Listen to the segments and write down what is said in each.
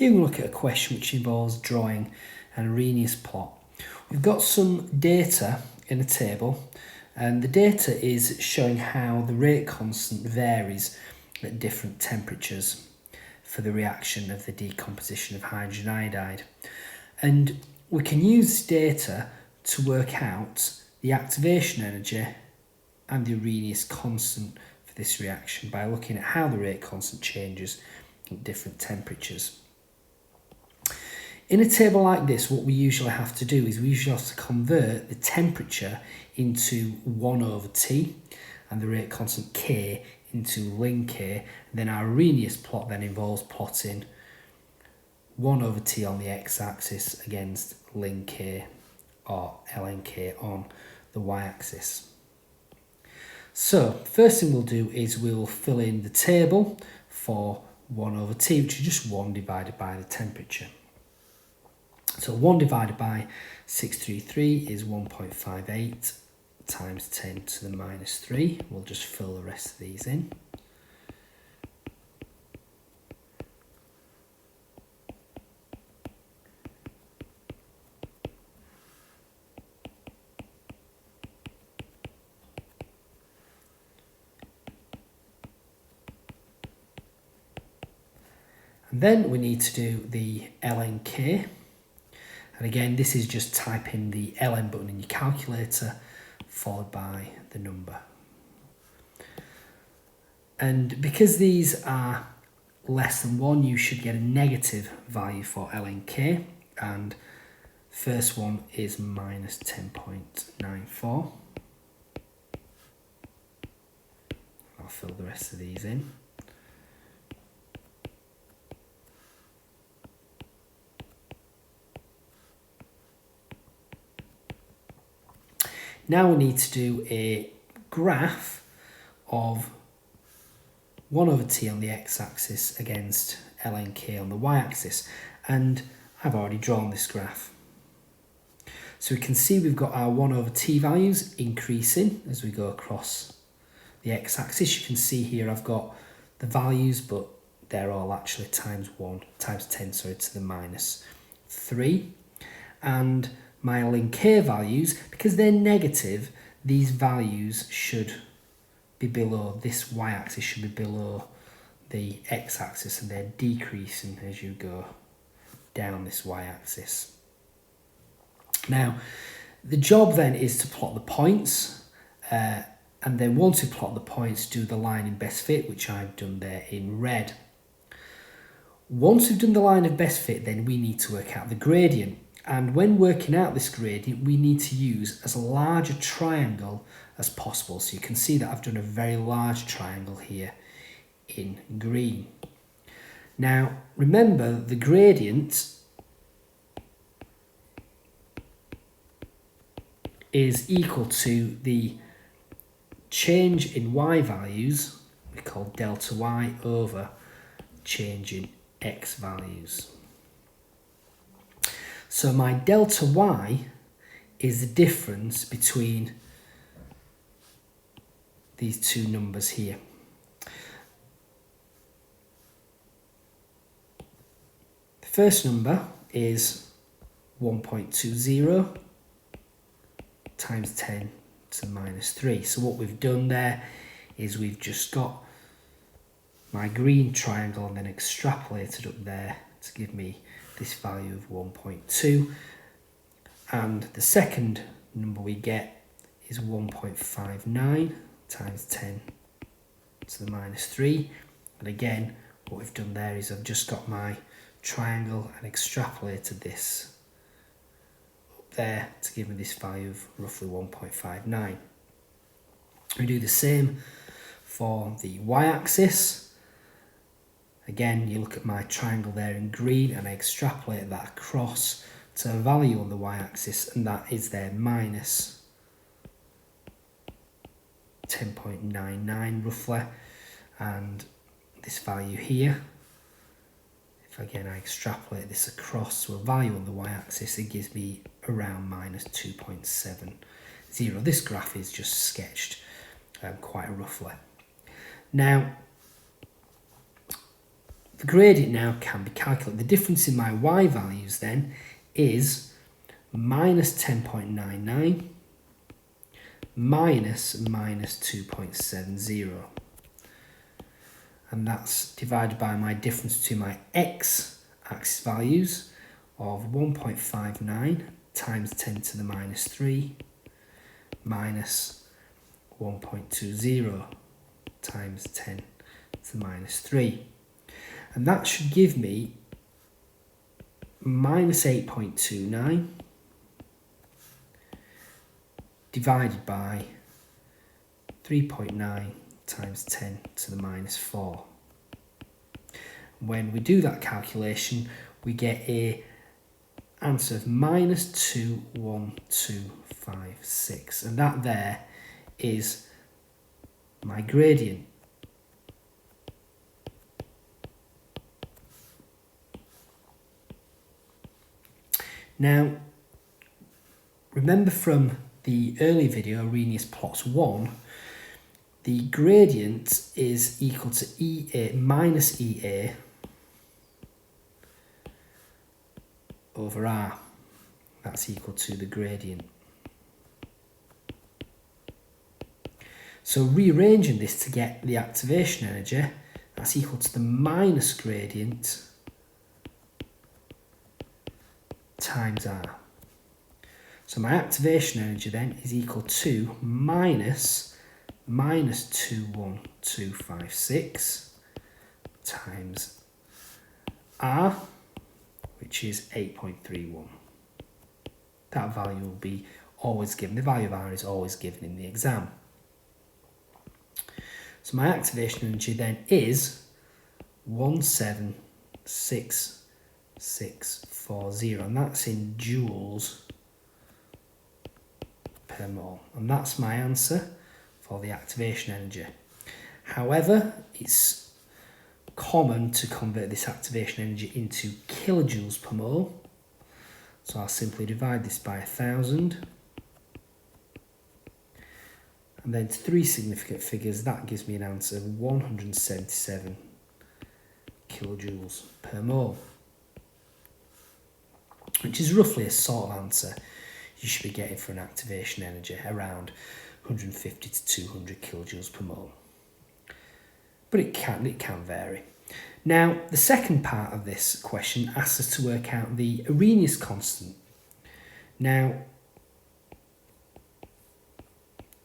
Here we look at a question which involves drawing an Arrhenius plot. We've got some data in a table, and the data is showing how the rate constant varies at different temperatures for the reaction of the decomposition of hydrogen iodide. And we can use data to work out the activation energy and the Arrhenius constant for this reaction by looking at how the rate constant changes at different temperatures. In a table like this, what we usually have to do is we usually have to convert the temperature into 1 over T and the rate constant K into ln K. And then our Arrhenius plot then involves plotting 1 over T on the x-axis against ln K or ln K on the y-axis. So first thing we'll do is we'll fill in the table for 1 over T, which is just 1 divided by the temperature. So 1 divided by 633 is 1.58 times 10 to the minus 3. We'll just fill the rest of these in. And then we need to do the ln K. And again, this is just typing the ln button in your calculator followed by the number. And because these are less than 1, you should get a negative value for ln K. And first one is minus 10.94. I'll fill the rest of these in. Now we need to do a graph of 1 over T on the x-axis against ln K on the y-axis, and I've already drawn this graph. So we can see we've got our 1 over T values increasing as we go across the x-axis. You can see here I've got the values, but they're all actually times 10 to the minus 3. And my ln K values, because they're negative, these values should be below, this y-axis should be below the x-axis, and they're decreasing as you go down this y-axis. Now, the job then is to plot the points, and then once we plot the points, do the line in best fit, which I've done there in red. Once we've done the line of best fit, then we need to work out the gradient. And when working out this gradient, we need to use as large a triangle as possible. So you can see that I've done a very large triangle here in green. Now, remember the gradient is equal to the change in y values, we call delta y, over change in x values. So my delta y is the difference between these two numbers here. The first number is 1.20 times 10 to the minus 3. So what we've done there is we've just got my green triangle and then extrapolated up there to give me this value of 1.2, and the second number we get is 1.59 times 10 to the minus 3, and again what we've done there is I've just got my triangle and extrapolated this up there to give me this value of roughly 1.59. We do the same for the y-axis. Again, you look at my triangle there in green and I extrapolate that across to a value on the y-axis, and that is there minus 10.99 roughly, and this value here, if again I extrapolate this across to a value on the y-axis, it gives me around minus 2.70. This graph is just sketched quite roughly. Now, the gradient now can be calculated. The difference in my y values then is minus 10.99 minus 2.70. And that's divided by my difference between my x-axis values of 1.59 times 10 to the minus 3 minus 1.20 times 10 to the minus 3. And that should give me minus 8.29 divided by 3.9 times 10 to the minus 4. When we do that calculation, we get a answer of minus 21256, and that there is my gradient. Now, remember from the early video, Arrhenius Plots 1, the gradient is equal to EA minus EA over R. That's equal to the gradient. So rearranging this to get the activation energy, that's equal to the minus gradient times R. So my activation energy then is equal to minus 21256 times R, which is 8.31. That value will be always given. The value of R is always given in the exam. So my activation energy then is 176640, and that's in joules per mole. And that's my answer for the activation energy. However, it's common to convert this activation energy into kilojoules per mole. So I'll simply divide this by 1,000. And then 3 significant figures, that gives me an answer of 177 kilojoules per mole, which is roughly a sort of answer you should be getting for an activation energy, around 150 to 200 kilojoules per mole. But it can vary. Now, the second part of this question asks us to work out the Arrhenius constant. Now,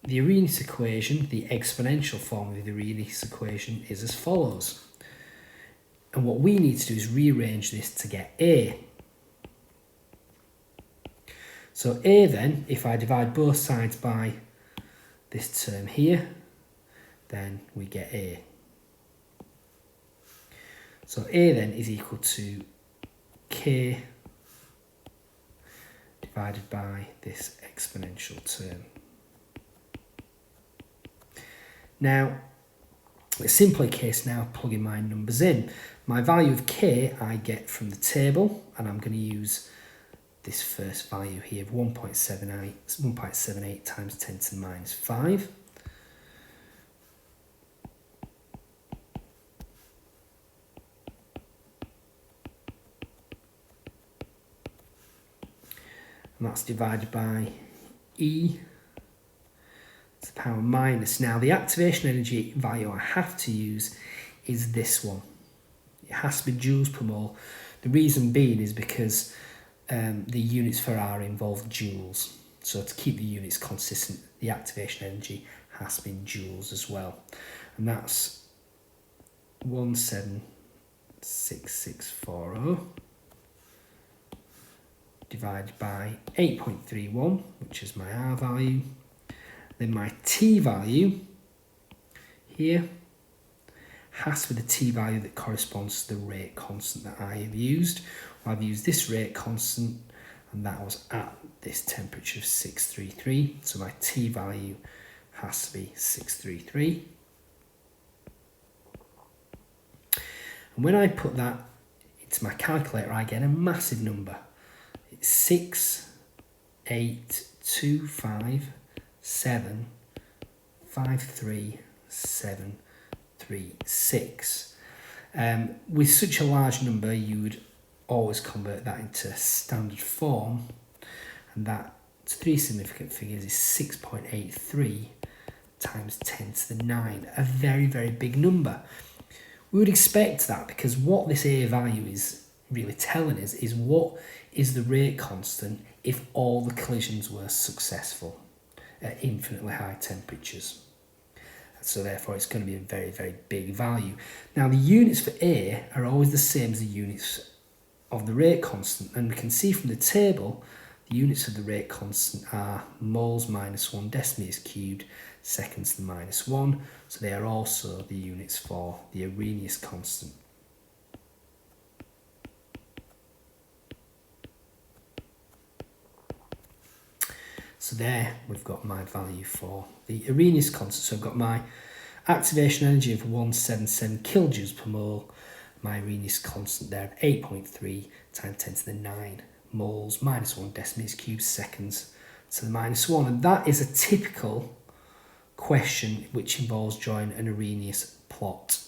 the Arrhenius equation, the exponential form of the Arrhenius equation, is as follows. And what we need to do is rearrange this to get A. So A then, if I divide both sides by this term here, then we get A. So A then is equal to K divided by this exponential term. Now, it's simply a case now of plugging my numbers in. My value of K I get from the table, and I'm going to use this first value here of 1.78 times 10 to the minus 5. And that's divided by E to the power minus. Now, the activation energy value I have to use is this one. It has to be joules per mole. The reason being is because the units for R involve joules. So to keep the units consistent, the activation energy has to be in joules as well. And that's 176640 divided by 8.31, which is my R value. Then my T value here has to be the T value that corresponds to the rate constant that I have used. Well, I've used this rate constant, and that was at this temperature of 633. So my T value has to be 633. And when I put that into my calculator, I get a massive number. It's 682575336. With such a large number, you would always convert that into standard form, and that to 3 significant figures is 6.83 times 10 to the 9, a very, very big number. We would expect that because what this A value is really telling us is what is the rate constant if all the collisions were successful at infinitely high temperatures. So therefore it's going to be a very, very big value. Now the units for A are always the same as the units of the rate constant, and we can see from the table the units of the rate constant are moles minus 1 decimeters cubed, seconds to the minus 1, so they are also the units for the Arrhenius constant. So there we've got my value for the Arrhenius constant. So I've got my activation energy of 177 kilojoules per mole, my Arrhenius constant there of 8.3 times 10 to the 9 moles minus 1 decimeters cubed, seconds to the minus 1. And that is a typical question which involves drawing an Arrhenius plot.